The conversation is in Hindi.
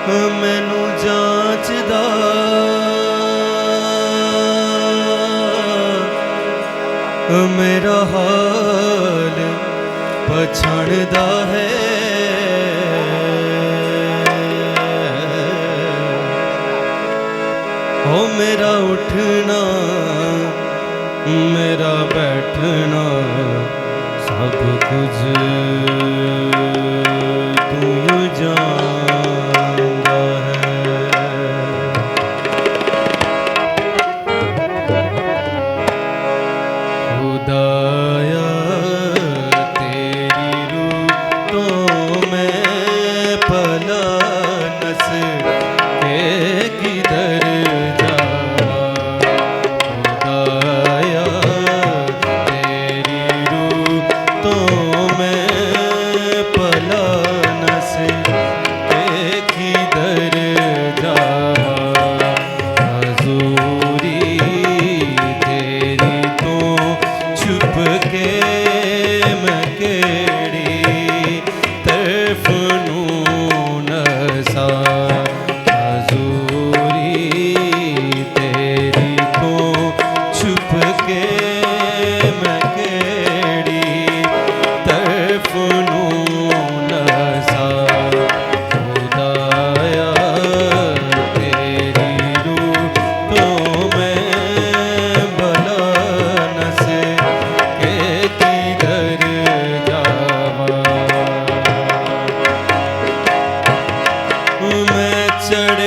मैनू जांचदा मेरा हाल पछाणदा है। हो मेरा उठना मेरा बैठना सब कुछ तू जानदा है। खुदाया तेरी रूह तो मैं भला नस के किधर जावा। खुदाया तेरी रूह तो मैं भला नस के किधर जावा। हजूरी तेरी तो छुप के मैं केड़ी तरफ नूं नसा। हजूरी तेरी तो छुप के मैं केड़ी तरफ नूं नसा। खुदाया तेरी रूह तो मैं भला नस के किधर जावा। मैं चढ़